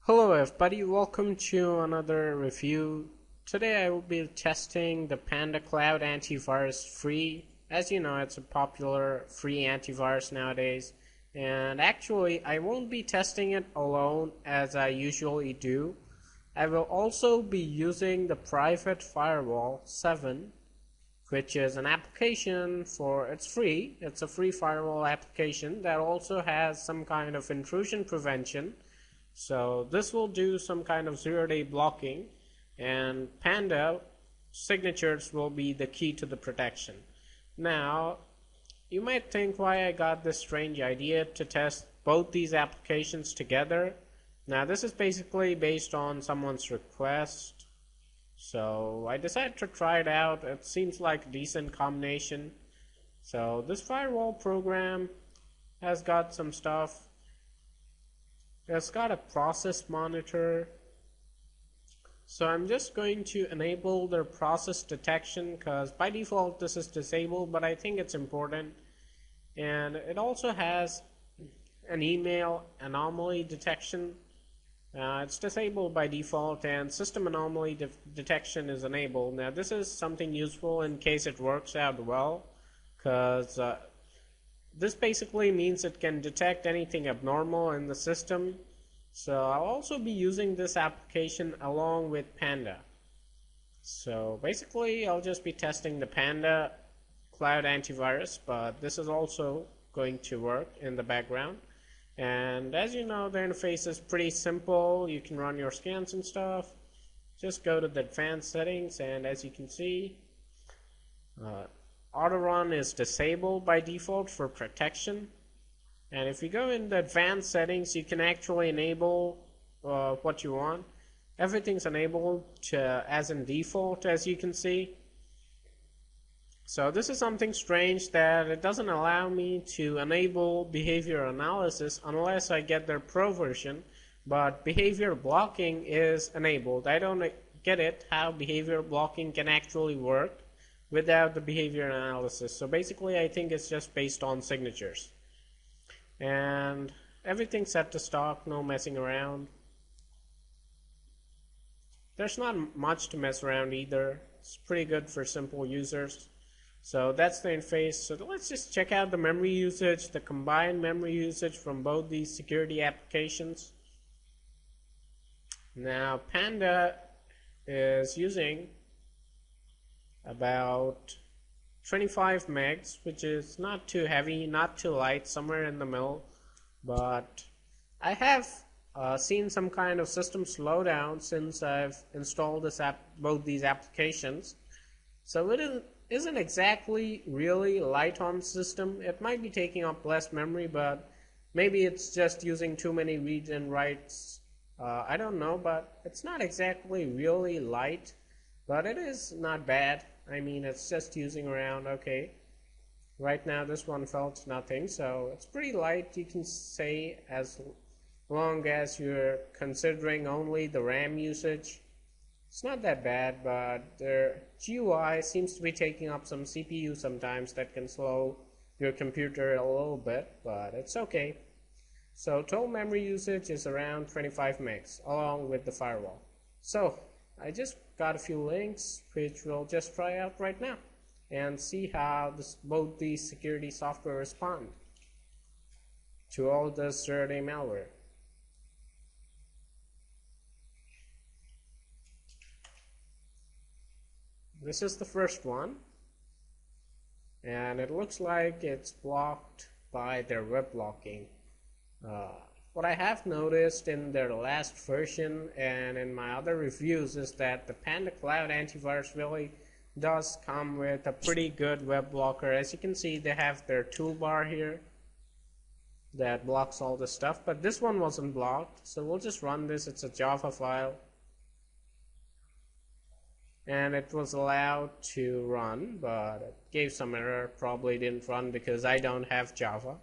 Hello everybody, welcome to another review. Today I will be testing the Panda Cloud AntiVirus free. As you know, it's a popular free antivirus nowadays. And actually, I won't be testing it alone as I usually do. I will also be using the Private Firewall 7, which is an application it's free. It's a free firewall application that also has some kind of intrusion prevention. So this will do some kind of zero-day blocking, and Panda signatures will be the key to the protection. Now, you might think why I got this strange idea to test both these applications together. Now, this is basically based on someone's request. So I decided to try it out. It seems like a decent combination. So this firewall program has got some stuff. It's got a process monitor. So I'm just going to enable their process detection because by default this is disabled, but I think it's important. And it also has an email anomaly detection. It's disabled by default, and system anomaly detection is enabled. Now this is something useful in case it works out well, because this basically means it can detect anything abnormal in the system. So I'll also be using this application along with Panda. So basically I'll just be testing the Panda Cloud AntiVirus, but this is also going to work in the background. And as you know, the interface is pretty simple. You can run your scans and stuff. Just go to the advanced settings, and as you can see, auto run is disabled by default for protection. And if you go in the advanced settings, you can actually enable what you want. Everything's enabled as in default, as you can see. So this is something strange that it doesn't allow me to enable behavior analysis unless I get their pro version, but behavior blocking is enabled. I don't get it how behavior blocking can actually work without the behavior analysis. So basically I think it's just based on signatures. And everything's set to stock, no messing around. There's not much to mess around either. It's pretty good for simple users. So that's the interface. So let's just check out the memory usage, the combined memory usage from both these security applications. Now Panda is using about 25 megs, which is not too heavy, not too light, somewhere in the middle. But I have seen some kind of system slowdown since I've installed both these applications. So it isn't exactly really light on the system. It might be taking up less memory, but maybe it's just using too many reads and writes. I don't know, but it's not exactly really light, but it is not bad. I mean, it's just using around okay. Right now this one felt nothing, so it's pretty light, you can say, as long as you're considering only the RAM usage. It's not that bad, but their GUI seems to be taking up some CPU sometimes that can slow your computer a little bit, but it's okay. So total memory usage is around 25 megs along with the firewall. So I just got a few links which we'll just try out right now and see how both these security software respond to all this zero-day malware. This is the first one, and it looks like it's blocked by their web blocking. What I have noticed in their last version and in my other reviews is that the Panda Cloud AntiVirus really does come with a pretty good web blocker. As you can see, they have their toolbar here that blocks all this stuff, but this one wasn't blocked. So we'll just run this. It's a Java file, and it was allowed to run, but it gave some error. Probably didn't run because I don't have Java.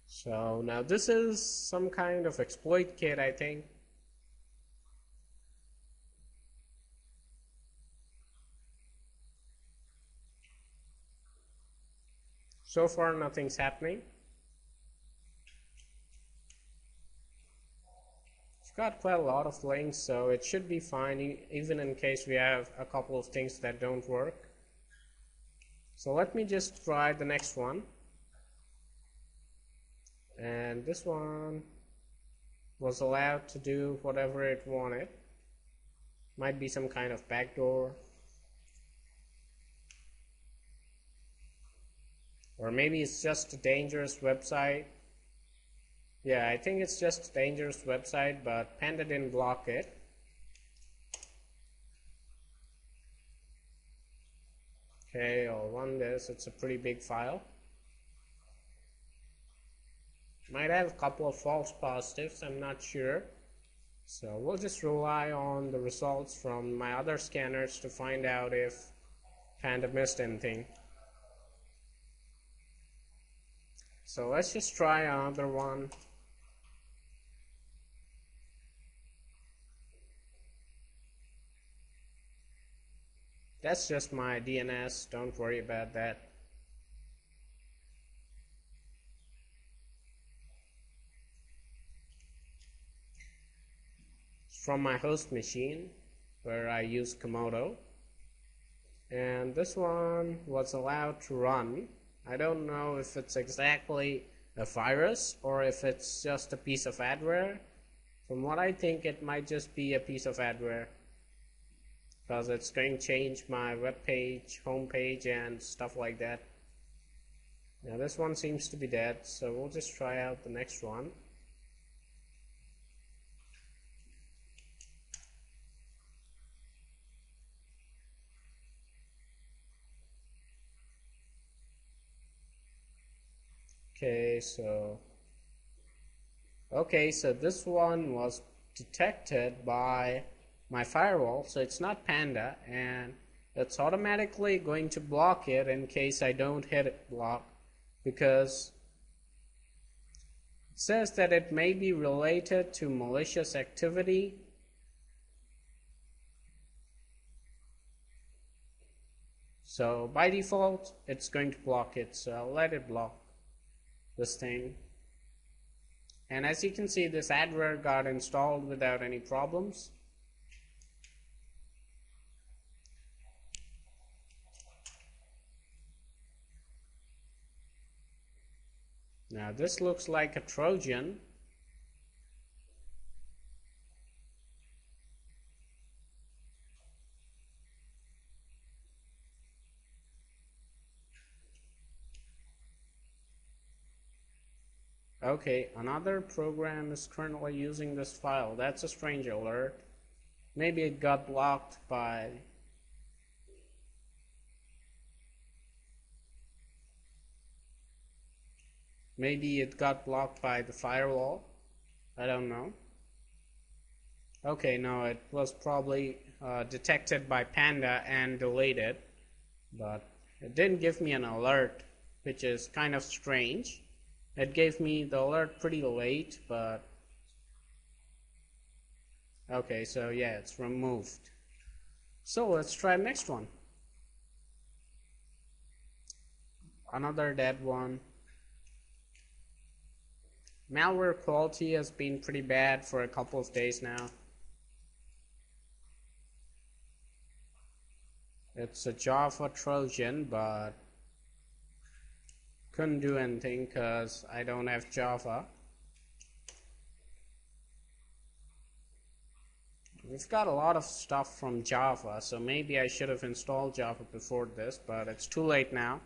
So now this is some kind of exploit kit, I think. So far nothing's happening. got quite a lot of links, so it should be fine even in case we have a couple of things that don't work. So let me just try the next one. And this one was allowed to do whatever it wanted. Might be some kind of backdoor. Or maybe it's just a dangerous website. Yeah, I think it's just a dangerous website, but Panda didn't block it. Okay, I'll run this. It's a pretty big file. Might have a couple of false positives, I'm not sure. So we'll just rely on the results from my other scanners to find out if Panda missed anything. So let's just try another one. That's just my DNS, don't worry about that. From my host machine where I use Komodo, and this one was allowed to run. I don't know if it's exactly a virus or if it's just a piece of adware. From what I think, it might just be a piece of adware because it's going to change my web page, home page, and stuff like that. Now this one seems to be dead, so we'll just try out the next one. Okay, so this one was detected by my firewall, so it's not Panda, and it's automatically going to block it in case I don't hit it block, because it says that it may be related to malicious activity. So by default, it's going to block it, so I'll let it block this thing. And as you can see, this adware got installed without any problems. Now this looks like a Trojan. Okay, another program is currently using this file. That's a strange alert. Maybe it got blocked by the firewall. I don't know. Okay, no, it was probably detected by Panda and deleted, but it didn't give me an alert, which is kind of strange. It gave me the alert pretty late, but okay, so yeah, it's removed. So let's try the next one. Another dead one. Malware quality has been pretty bad for a couple of days now. It's a Java Trojan, but couldn't do anything because I don't have Java. We've got a lot of stuff from Java, so maybe I should have installed Java before this, but it's too late now.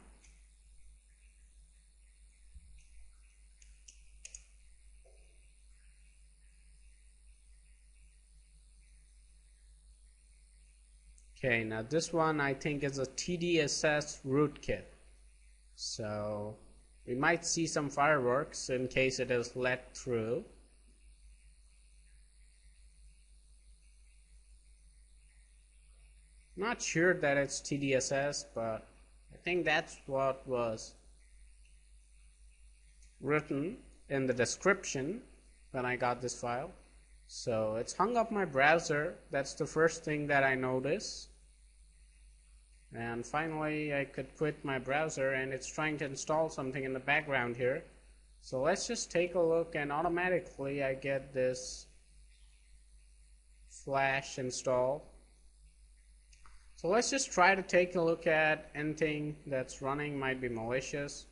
Okay, now this one I think is a TDSS rootkit. So we might see some fireworks in case it is let through. Not sure that it's TDSS, but I think that's what was written in the description when I got this file. So it's hung up my browser. That's the first thing that I noticed. And finally I could quit my browser, and it's trying to install something in the background here. So let's just take a look, and automatically I get this flash install. So let's just try to take a look at anything that's running might be malicious.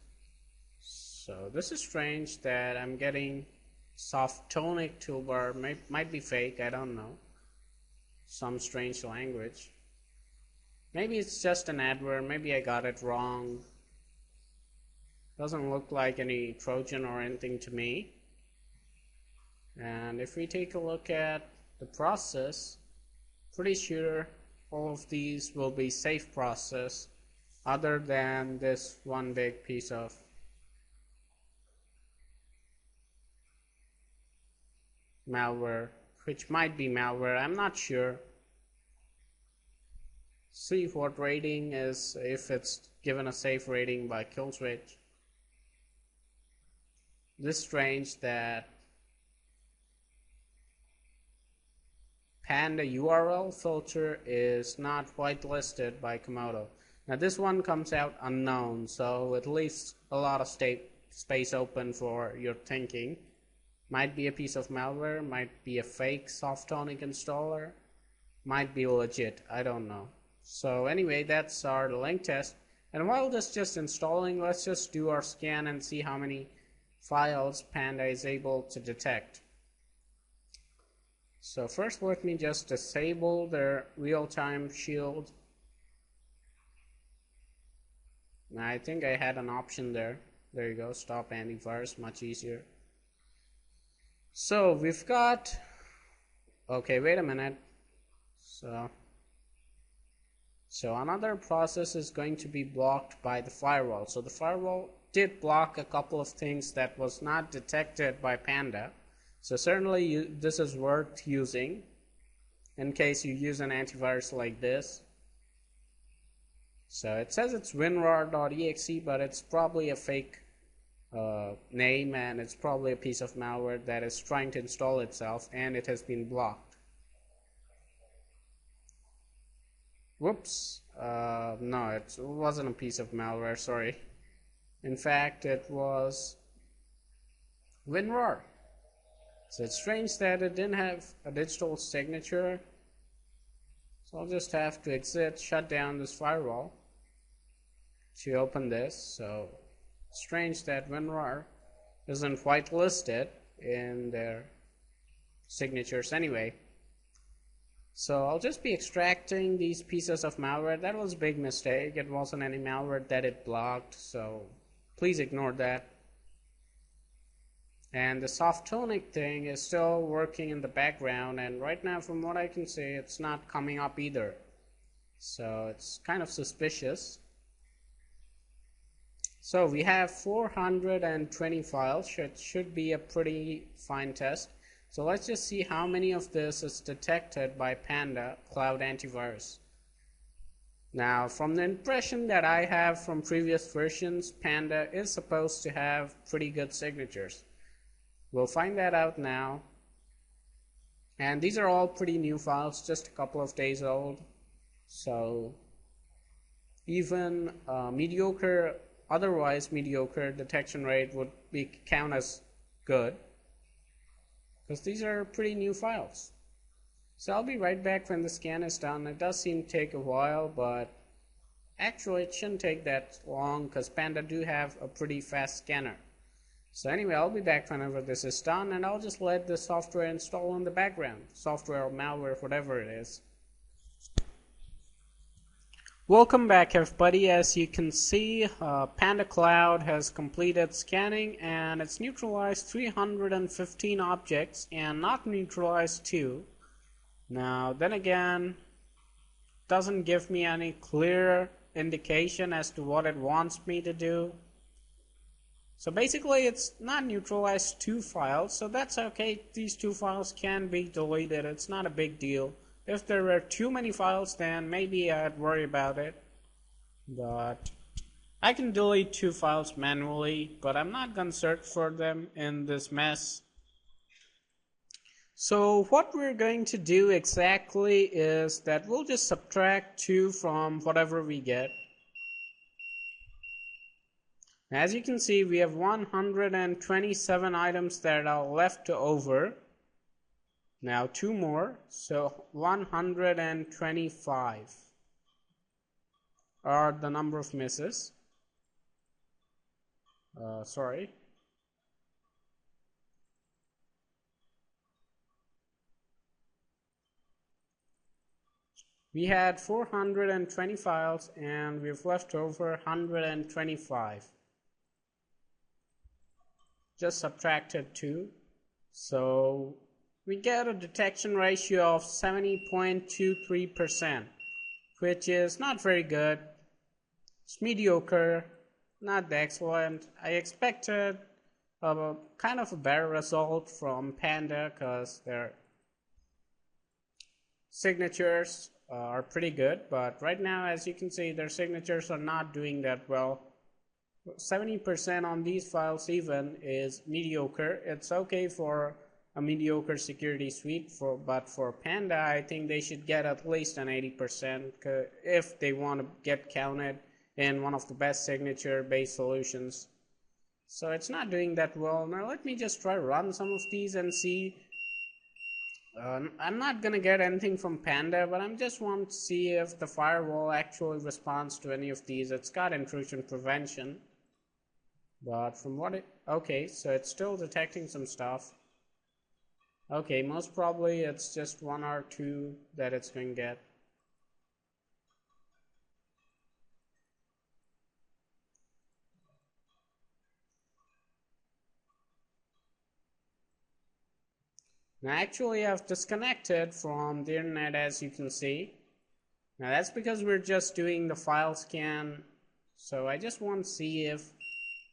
So this is strange that I'm getting softonic toolbar, might be fake, I don't know. Some strange language. Maybe it's just an adware, maybe I got it wrong. Doesn't look like any Trojan or anything to me. And if we take a look at the process, pretty sure all of these will be safe process other than this one big piece of malware, which might be malware, I'm not sure. See what rating is, if it's given a safe rating by Killswitch. This is strange that Panda URL filter is not whitelisted by Komodo. Now this one comes out unknown, so it leaves a lot of space open for your thinking. Might be a piece of malware, might be a fake softonic installer, might be legit, I don't know. So anyway, that's our link test. And while this is just installing, let's just do our scan and see how many files Panda is able to detect. So first let me just disable the real-time shield. Now I think I had an option there. There you go, stop antivirus, much easier. So we've got, okay, wait a minute. So another process is going to be blocked by the firewall. So the firewall did block a couple of things that was not detected by Panda. So certainly this is worth using in case you use an antivirus like this. So it says it's WinRAR.exe, but it's probably a fake name, and it's probably a piece of malware that is trying to install itself, and it has been blocked. Whoops, no, it wasn't a piece of malware, sorry. In fact, it was WinRAR. So it's strange that it didn't have a digital signature. So I'll just have to exit, shut down this firewall to open this. So strange that WinRAR isn't whitelisted in their signatures anyway. So I'll just be extracting these pieces of malware. That was a big mistake. It wasn't any malware that it blocked, so please ignore that. And the softonic thing is still working in the background, and right now from what I can see it's not coming up either. So it's kind of suspicious. So we have 420 files, should be a pretty fine test. So let's just see how many of this is detected by Panda Cloud AntiVirus. Now, from the impression that I have from previous versions, Panda is supposed to have pretty good signatures. We'll find that out now. And these are all pretty new files, just a couple of days old. So even mediocre, otherwise mediocre detection rate would be count as good, because these are pretty new files. So I'll be right back when the scan is done. It does seem to take a while, but actually it shouldn't take that long because Panda do have a pretty fast scanner. So anyway, I'll be back whenever this is done, and I'll just let the software install in the background. Software or malware, whatever it is. Welcome back everybody. As you can see, Panda Cloud has completed scanning and it's neutralized 315 objects and not neutralized 2. Now then again, doesn't give me any clear indication as to what it wants me to do. So basically it's not neutralized 2 files, so that's okay. These 2 files can be deleted, it's not a big deal. If there were too many files, then maybe I'd worry about it. But I can delete 2 files manually, but I'm not going to search for them in this mess. So what we're going to do exactly is that we'll just subtract 2 from whatever we get. As you can see, we have 127 items that are left over. Now 2 more, so 125 are the number of misses. Sorry. We had 420 files and we've left over 125. Just subtracted 2. So we get a detection ratio of 70.23%, which is not very good. It's mediocre, not excellent. I expected a kind of a better result from Panda because their signatures are pretty good, but right now, as you can see, their signatures are not doing that well. 70% on these files even is mediocre. It's okay for a mediocre security suite, but for Panda, I think they should get at least an 80% if they want to get counted in one of the best signature based solutions. So it's not doing that well. Now let me just try run some of these and see. I'm not gonna get anything from Panda, but I just want to see if the firewall actually responds to any of these. It's got intrusion prevention, but from what it, okay, so it's still detecting some stuff. Okay, most probably it's just 1 or 2 that it's going to get. Now actually I've disconnected from the internet, as you can see. Now that's because we're just doing the file scan. So I just want to see if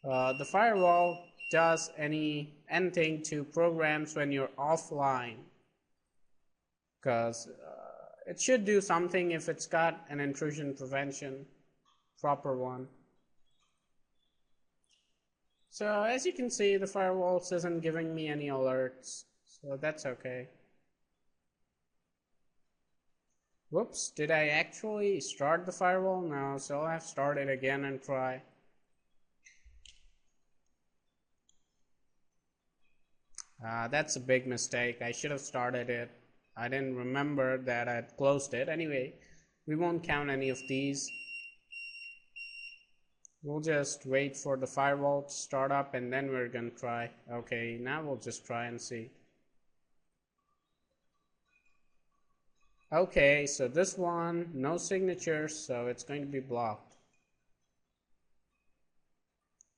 the firewall does anything to programs when you're offline. Because it should do something if it's got an intrusion prevention, proper one. So as you can see, the firewall isn't giving me any alerts. So that's okay. Whoops, did I actually start the firewall? No, so I'll have to start it again and try. That's a big mistake. I should have started it. I didn't remember that I'd closed it. Anyway, we won't count any of these. We'll just wait for the firewall to start up and then we're gonna try. Okay, now we'll just try and see. Okay, so this one, no signatures, so it's going to be blocked.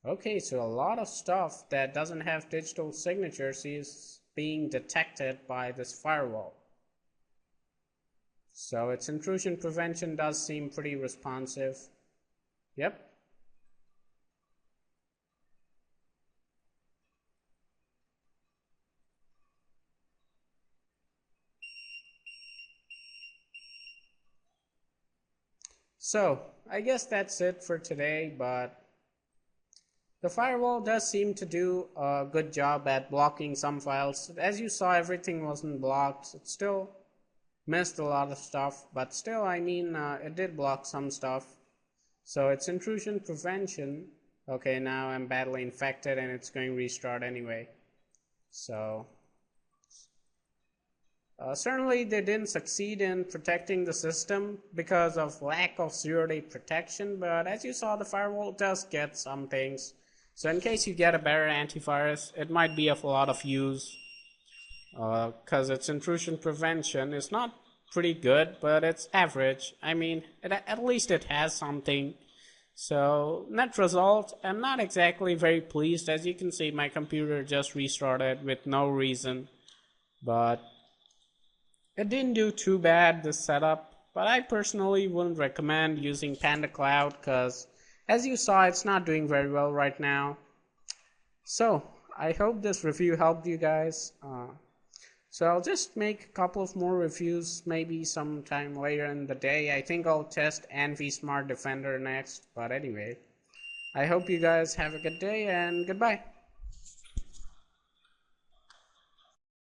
Okay, so a lot of stuff that doesn't have digital signatures is being detected by this firewall. So its intrusion prevention does seem pretty responsive. Yep. So I guess that's it for today, but the firewall does seem to do a good job at blocking some files. As you saw, everything wasn't blocked. It still missed a lot of stuff, but still, I mean, it did block some stuff. So it's intrusion prevention. Okay, now I'm badly infected and it's going to restart anyway. So certainly they didn't succeed in protecting the system because of lack of zero-day protection, but as you saw, the firewall does get some things. So in case you get a better antivirus, it might be of a lot of use because its intrusion prevention is not pretty good, but it's average. I mean, at least it has something. So net result, I'm not exactly very pleased. As you can see, my computer just restarted with no reason, but it didn't do too bad, this setup, but I personally wouldn't recommend using Panda Cloud because, as you saw, it's not doing very well right now. So, I hope this review helped you guys. So I'll just make a couple of more reviews maybe sometime later in the day. I think I'll test Smart Defender next, but anyway, I hope you guys have a good day and goodbye.